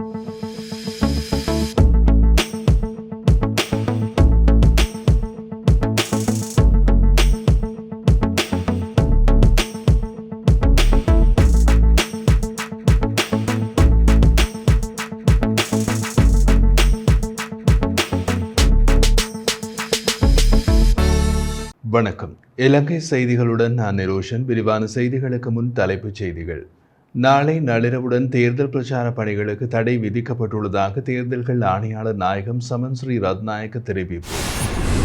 வணக்கம். இலங்கை செய்திகளுடன் நான் நிரோஷன். விரிவான செய்திகளுக்கு முன் தலைப்புச் செய்திகள். நாளை நள்ளிரவுடன் தேர்தல் பிரச்சார பணிகளுக்கு தடை விதிக்கப்பட்டுள்ளதாக தேர்தல்கள் ஆணையாளர் நாயகம் சமன் ஸ்ரீ ரத்நாயக்க தெரிவிப்பு.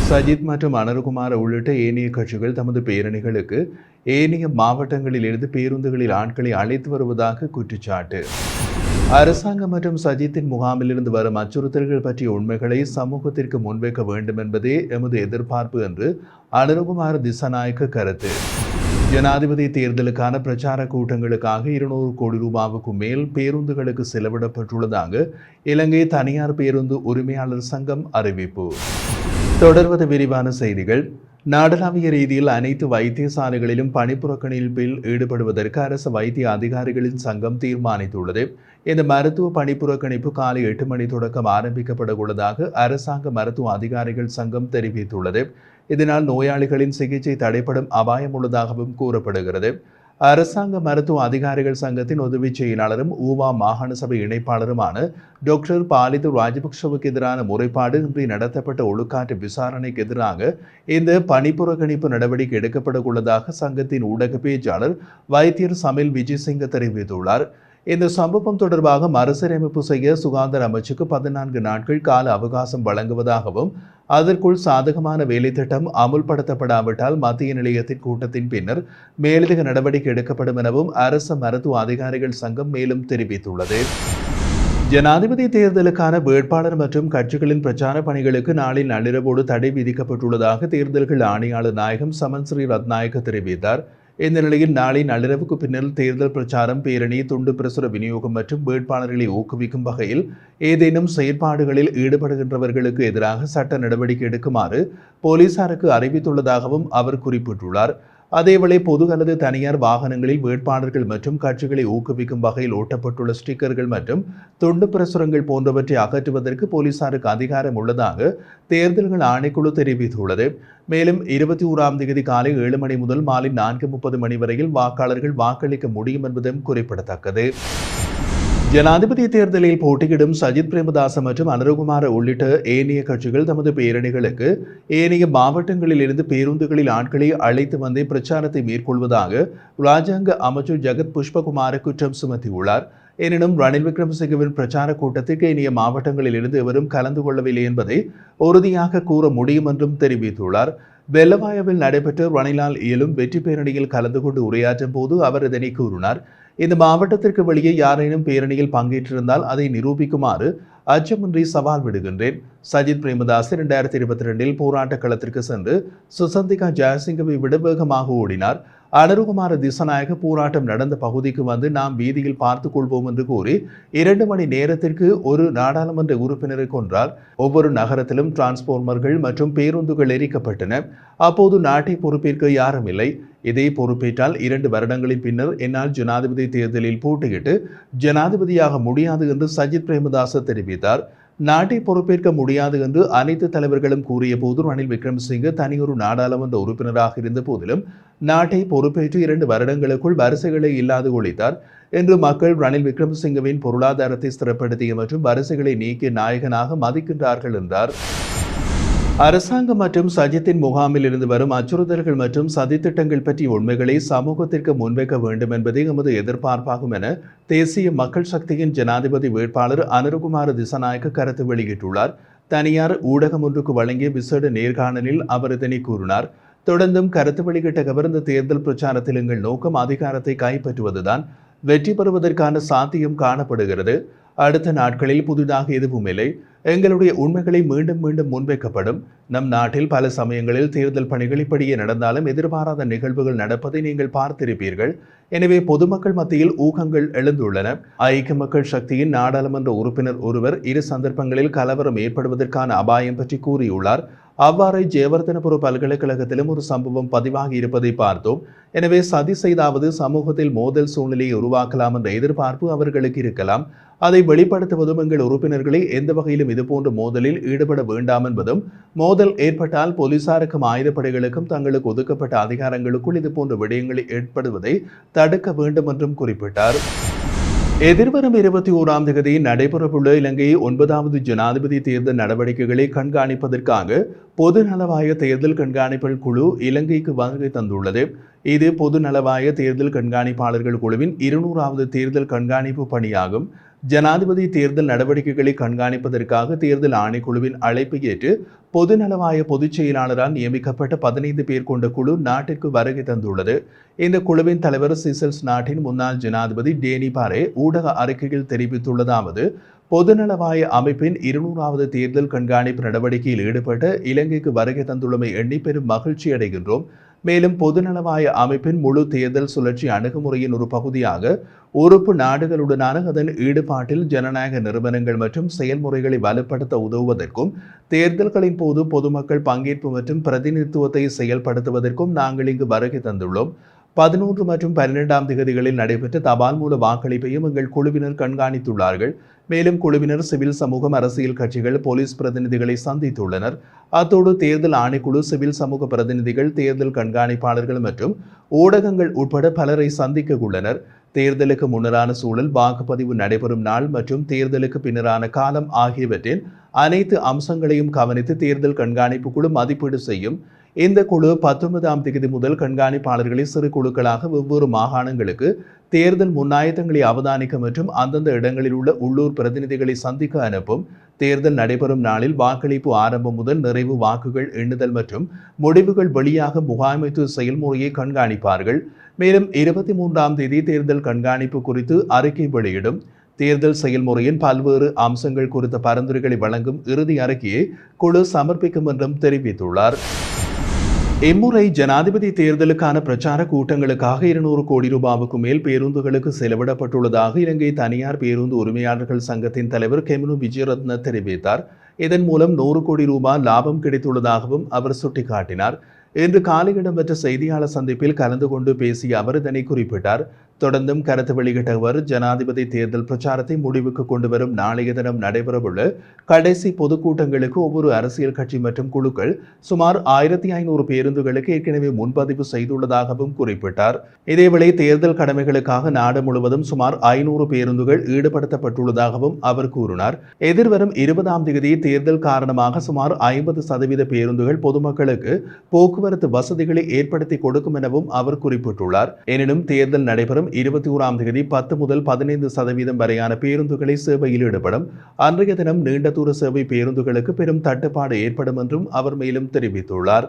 சஜித் மற்றும் அனுரகுமார உள்ளிட்ட ஏனைய கட்சிகள் தமது பேரணிகளுக்கு ஏனைய மாவட்டங்களிலிருந்து பேருந்துகளில் ஆட்களை அழைத்து வருவதாக குற்றச்சாட்டு. அரசாங்கம் மற்றும் சஜித்தின் முகாமிலிருந்து வரும் அச்சுறுத்தல்கள் பற்றிய உண்மைகளை சமூகத்திற்கு முன்வைக்க வேண்டும் என்பதே எமது எதிர்பார்ப்பு என்று அனுரகுமார திசாநாயக்க கருத்து. ஜனாதிபதி தேர்தலுக்கான பிரச்சார கூட்டங்களுக்காக 200 கோடி ரூபாவுக்கு மேல் பேருந்துகளுக்கு செலவிடப்பட்டுள்ளதாக இலங்கை தனியார் பேருந்து உரிமையாளர் சங்கம் அறிவிப்பு. தொடர்வது விரிவான செய்திகள். நாடளாவிய ரீதியில் அனைத்து வைத்தியசாலைகளிலும் பணிப்புறக்கணிப்பில் ஈடுபடுவதற்கு அரசு வைத்திய அதிகாரிகளின் சங்கம் தீர்மானித்துள்ளது. இந்த மருத்துவ பணிப்புறக்கணிப்பு காலை 8 மணி தொடக்கம் ஆரம்பிக்கப்பட உள்ளதாக அரசாங்க மருத்துவ அதிகாரிகள் சங்கம் தெரிவித்துள்ளது. இதனால் நோயாளிகளின் சிகிச்சை தடைப்படும் அபாயம் உள்ளதாகவும் கூறப்படுகிறது. அரசாங்க மருத்துவ அதிகாரிகள் சங்கத்தின் உதவி செயலாளரும் ஊவா மாகாண சபை இணைப்பாளருமான டாக்டர் பாலிது ராஜபக்ஷவுக்கு எதிரான முறைப்பாடு இன்றி நடத்தப்பட்ட ஒழுக்காற்று விசாரணைக்கு எதிராக இந்த பணிப்புறக்கணிப்பு நடவடிக்கை எடுக்கப்பட உள்ளதாக சங்கத்தின் ஊடக பேச்சாளர் வைத்தியர் சமில் விஜயசிங்க தெரிவித்துள்ளார். இந்த சம்பவம் தொடர்பாக மறுசீரமைப்பு செய்ய சுகாதார அமைச்சுக்கு 14 நாட்கள் கால அவகாசம் வழங்குவதாகவும் அதற்குள் சாதகமான வேலை திட்டம் அமுல்படுத்தப்படாவிட்டால் மத்திய நிலையத்தின் கூட்டத்தின் பின்னர் மேலதிக நடவடிக்கை எடுக்கப்படும் எனவும் அரசு மருத்துவ அதிகாரிகள் சங்கம் மேலும் தெரிவித்துள்ளது. ஜனாதிபதி தேர்தலுக்கான வேட்பாளர் மற்றும் கட்சிகளின் பிரச்சார பணிகளுக்கு நாளை நள்ளிரவோடு தடை விதிக்கப்பட்டுள்ளதாக தேர்தல்கள் ஆணையாளர் நாயகம் சமன் ஸ்ரீ ரத்நாயக்க தெரிவித்தார். இந்த நிலையில் நாளை நள்ளிரவுக்கு பின்னர் தேர்தல் பிரச்சாரம், பேரணி, துண்டு பிரசுர விநியோகம் மற்றும் வேட்பாளர்களை ஊக்குவிக்கும் வகையில் ஏதேனும் செயற்பாடுகளில் ஈடுபடுகின்றவர்களுக்கு எதிராக சட்ட நடவடிக்கை எடுக்குமாறு போலீசாருக்கு அறிவித்துள்ளதாகவும் அவர் குறிப்பிட்டுள்ளார். அதேவேளை பொது அல்லது தனியார் வாகனங்களில் வேட்பாளர்கள் மற்றும் கட்சிகளை ஊக்குவிக்கும் வகையில் ஓட்டப்பட்டுள்ள ஸ்டிக்கர்கள் மற்றும் துண்டு பிரசுரங்கள் போன்றவற்றை அகற்றுவதற்கு போலீசாருக்கு அதிகாரம் உள்ளதாக தேர்தல்கள் ஆணைக்குழு தெரிவித்துள்ளது. மேலும் 21ஆம் தேதி காலை 7 மணி முதல் மாலை 4:30 மணி வரையில் வாக்காளர்கள் வாக்களிக்க முடியும் என்பதும் குறிப்பிடத்தக்கது. ஜனாதிபதி தேர்தலில் போட்டியிடும் சஜித் பிரேமதாச மற்றும் அனுரகுமார உள்ளிட்ட ஏனைய கட்சிகள் தமது பேரணிகளுக்கு ஏனைய மாவட்டங்களில் இருந்து பேருந்துகளில் ஆட்களை அழைத்து வந்து பிரச்சாரத்தை மேற்கொள்வதாக ராஜாங்க அமைச்சர் ஜகத் புஷ்பகுமார குற்றம் சுமத்தியுள்ளார். எனினும் ரணில் விக்ரமசிங்கவின் பிரச்சார கூட்டத்திற்கு ஏனைய மாவட்டங்களில் இருந்து எவரும் கலந்து கொள்ளவில்லை என்பதை உறுதியாக கூற முடியும் என்றும் தெரிவித்துள்ளார். வெள்ளவாயவில் நடைபெற்ற ரணிலால் இயலும் வெற்றி பேரணியில் கலந்து கொண்டு உரையாற்றும் போது அவர் இதனை கூறினார். இந்த மாவட்டத்திற்கு வெளியே யாரேனும் பேரணியில் பங்கேற்றிருந்தால் அதை நிரூபிக்குமாறு அச்சமின்றி சவால் விடுகின்றேன். சஜித் பிரேமதாஸ் 2022 போராட்ட களத்திற்கு சென்று சுசந்திகா ஜெயசிங்கவை விட வேகமாக ஓடினார். அனுரகுமார திசாநாயக்க போராட்டம் நடந்த பகுதிக்கு வந்து நாம் வீதியில் பார்த்துக் கொள்வோம் என்று கூறி 2 மணி நேரத்திற்கு ஒரு நாடாளுமன்ற உறுப்பினரை கொன்றார். ஒவ்வொரு நகரத்திலும் டிரான்ஸ்பார்மர்கள் மற்றும் பேருந்துகள் எரிக்கப்பட்டன. அப்போது நாட்டை பொறுப்பேற்க யாரும் இல்லை. இதை பொறுப்பேற்றால் 2 வருடங்களின் பின்னர் என்னால் ஜனாதிபதி தேர்தலில் போட்டியிட்டு ஜனாதிபதியாக முடியாது என்று சஜித் பிரேமதாச தெரிவித்தார். நாட்டை பொறுப்பேற்க முடியாது என்று அனைத்து தலைவர்களும் கூறிய போது ரணில் விக்ரமசிங்க தனியொரு நாடாளுமன்ற உறுப்பினராக இருந்த போதிலும் நாட்டை பொறுப்பேற்று 2 வருடங்களுக்குள் வரிசைகளை இல்லாது ஒழித்தார் என்று மக்கள் ரணில் விக்ரமசிங்கவின் பொருளாதாரத்தை ஸ்திரப்படுத்திய மற்றும் வரிசைகளை நீக்கிய நாயகனாக மதிக்கின்றார்கள் என்றார். அரசாங்கம் மற்றும் சஜித்தின் முகாமில் இருந்து வரும் அச்சுறுத்தல்கள் மற்றும் சதித்திட்டங்கள் பற்றிய உண்மைகளை சமூகத்திற்கு முன்வைக்க வேண்டும் என்பதே எமது எதிர்பார்ப்பாகும் என தேசிய மக்கள் சக்தியின் ஜனாதிபதி வேட்பாளர் அனுரகுமார திசாநாயக்க கருத்து வெளியிட்டுள்ளார். தனியார் ஊடகம் ஒன்றுக்கு வழங்கிய விசேட நேர்காணலில் அவர் இதனை கூறினார். தொடர்ந்தும் கருத்து வெளியிட்ட கவர்ந்த தேர்தல் பிரச்சாரத்தில் எங்கள் நோக்கம் அதிகாரத்தை கைப்பற்றுவதுதான். வெற்றி பெறுவதற்கான சாத்தியம் காணப்படுகிறது. அடுத்த நாட்களில் புதிதாக எதுவும் இல்லை. எங்களுடைய உண்மைகளை மீண்டும் மீண்டும் முன்வைக்கப்படும். நம் நாட்டில் பல சமயங்களில் தேர்தல் பணிகள் இப்படியே நடந்தாலும் எதிர்பாராத நிகழ்வுகள் நடப்பதை நீங்கள் பார்த்திருப்பீர்கள். எனவே பொதுமக்கள் மத்தியில் ஊகங்கள் எழுந்துள்ளன. ஐக்கிய மக்கள் சக்தியின் நாடாளுமன்ற உறுப்பினர் ஒருவர் 2 சந்தர்ப்பங்களில் கலவரம் ஏற்படுவதற்கான அபாயம் பற்றி கூறியுள்ளார். அவ்வாறே ஜெயவர்தனபுர பல்கலைக்கழகத்திலும் ஒரு சம்பவம் பதிவாகி இருப்பதை பார்த்தோம். எனவே சதி செய்தாவது சமூகத்தில் மோதல் சூழ்நிலையை உருவாக்கலாம் என்ற எதிர்பார்ப்பு அவர்களுக்கு இருக்கலாம். அதை வெளிப்படுத்துவதும் எங்கள் உறுப்பினர்களை எந்த வகையிலும் இதுபோன்ற மோதலில் ஈடுபட வேண்டாம் என்பதும், மோதல் ஏற்பட்டால் போலீசாருக்கும் ஆயுதப்படைகளுக்கும் தங்களுக்கு ஒதுக்கப்பட்ட அதிகாரங்களுக்குள் இதுபோன்ற விடயங்களை ஏற்படுவதை தடுக்க வேண்டும் என்றும் குறிப்பிட்டார். எதிர்வரும் 21ஆம் தேதி நடைபெறவுள்ள இலங்கை 9வது ஜனாதிபதி தேர்தல் நடவடிக்கைகளை கண்காணிப்பதற்காக பொது நலவாய தேர்தல் கண்காணிப்பாளர் குழு இலங்கைக்கு வருகை தந்துள்ளது. இது பொது நலவாய தேர்தல் கண்காணிப்பாளர்கள் குழுவின் 200வது தேர்தல் கண்காணிப்பு பணியாகும். ஜனாதிபதி தேர்தல் நடவடிக்கைகளை கண்காணிப்பதற்காக தேர்தல் ஆணைக்குழுவின் அழைப்பை ஏற்று பொது நலவாய பொதுச் செயலாளரால் நியமிக்கப்பட்ட 15 பேர் கொண்ட குழு நாட்டிற்கு வருகை தந்துள்ளது. இந்த குழுவின் தலைவர் சிசல்ஸ் நாட்டின் முன்னாள் ஜனாதிபதி டேனி பாரே ஊடக அறிக்கையில் தெரிவித்துள்ளதாவது: பொதுநலவாய அமைப்பின் 200வது தேர்தல் கண்காணிப்பு நடவடிக்கையில் ஈடுபட்ட இலங்கைக்கு வருகை தந்துள்ளமை எண்ணி பெரும் மகிழ்ச்சி அடைகின்றோம். மேலும் பொதுநலவாய அமைப்பின் முழு தேர்தல் சுழற்சி அணுகுமுறையின் ஒரு பகுதியாக உறுப்பு நாடுகளுடனான அதன் ஈடுபாட்டில் ஜனநாயக நிறுவனங்கள் மற்றும் செயல்முறைகளை வலுப்படுத்த உதவுவதற்கும், தேர்தல்களின் போது பொதுமக்கள் பங்கேற்பு மற்றும் பிரதிநிதித்துவத்தை செயல்படுத்துவதற்கும் நாங்கள் இங்கு வருகை தந்துள்ளோம். 11 மற்றும் 12ஆம் தேதிகளில் நடைபெற்ற தபால் மூல வாக்களிப்பையும் எங்கள் குழுவினர் கண்காணித்துள்ளார்கள். மேலும் குழுவினர் சிவில் சமூகம், அரசியல் கட்சிகள், போலீஸ் பிரதிநிதிகளை சந்தித்துள்ளனர். அத்தோடு தேர்தல் ஆணைக்குழு, சிவில் சமூக பிரதிநிதிகள், தேர்தல் கண்காணிப்பாளர்கள் மற்றும் ஊடகங்கள் உட்பட பலரை சந்திக்க உள்ளனர். தேர்தலுக்கு முன்னரான சூழல், வாக்குப்பதிவு நடைபெறும் நாள் மற்றும் தேர்தலுக்கு பின்னரான காலம் ஆகியவற்றின் அனைத்து அம்சங்களையும் கவனித்து தேர்தல் கண்காணிப்பு குழு மதிப்பீடு செய்யும். இந்த குழு 19ஆம் தேதி முதல் கண்காணிப்பாளர்களை சிறு குழுக்களாக வெவ்வேறு மாகாணங்களுக்கு தேர்தல் முன்னாயத்தங்களை அவதானிக்க மற்றும் அந்தந்த இடங்களில் உள்ள உள்ளூர் பிரதிநிதிகளை சந்திக்க அனுப்பும். தேர்தல் நடைபெறும் நாளில் வாக்களிப்பு ஆரம்பம் முதல் நிறைவு வாக்குகள் எண்ணுதல் மற்றும் முடிவுகள் வெளியாக முகாமைத்துவ செயல்முறையை கண்காணிப்பார்கள். மேலும் 23ஆம் தேதி தேர்தல் கண்காணிப்பு குறித்து அறிக்கை வெளியிடும். தேர்தல் செயல்முறையின் பல்வேறு அம்சங்கள் குறித்த பரிந்துரைகளை வழங்கும் இறுதி அறிக்கையை குழு சமர்ப்பிக்கும் என்றும் தெரிவித்துள்ளார். இம்முறை ஜனாதிபதி தேர்தலுக்கான பிரச்சார கூட்டங்களுக்காக 200 கோடி ரூபாவுக்கு மேல் பேருந்துகளுக்கு செலவிடப்பட்டுள்ளதாக இலங்கை தனியார் பேருந்து உரிமையாளர்கள் சங்கத்தின் தலைவர் கெமினு விஜயரத்ன தெரிவித்தார். இதன் மூலம் 100 கோடி ரூபாய் லாபம் கிடைத்துள்ளதாகவும் அவர் சுட்டிக்காட்டினார். இன்று காலை இடம்பெற்ற செய்தியாளர் சந்திப்பில் கலந்து கொண்டு பேசிய அவர் இதனை குறிப்பிட்டார். தொடர்ந்தும் கருத்து வெளியிட்ட அவர், ஜனாதிபதி தேர்தல் பிரச்சாரத்தை முடிவுக்கு கொண்டு வரும் நாளைய தினம் நடைபெறவுள்ள கடைசி பொதுக்கூட்டங்களுக்கு ஒவ்வொரு அரசியல் கட்சி மற்றும் குழுக்கள் சுமார் 1500 பேருந்துகளுக்கு ஏற்கனவே முன்பதிவு செய்துள்ளதாகவும் குறிப்பிட்டார். இதேவேளை தேர்தல் கடமைகளுக்காக நாடு முழுவதும் சுமார் 500 பேருந்துகள் ஈடுபடுத்தப்பட்டுள்ளதாகவும் அவர் கூறினார். எதிர்வரும் 20ஆம் தேதி தேர்தல் காரணமாக சுமார் 50% பேருந்துகள் பொதுமக்களுக்கு போக்குவரத்து வசதிகளை ஏற்படுத்தி கொடுக்கும் எனவும் அவர் குறிப்பிட்டுள்ளார். எனினும் தேர்தல் நடைபெறும் 21ஆம் தேதி 10 முதல் 15% வரையான பேருந்துகளை சேவையில் ஈடுபடும். அன்றைய தினம் நீண்ட தூர சேவை பேருந்துகளுக்கு பெரும் தட்டுப்பாடு ஏற்படும் என்றும் அவர் மேலும் தெரிவித்துள்ளார்.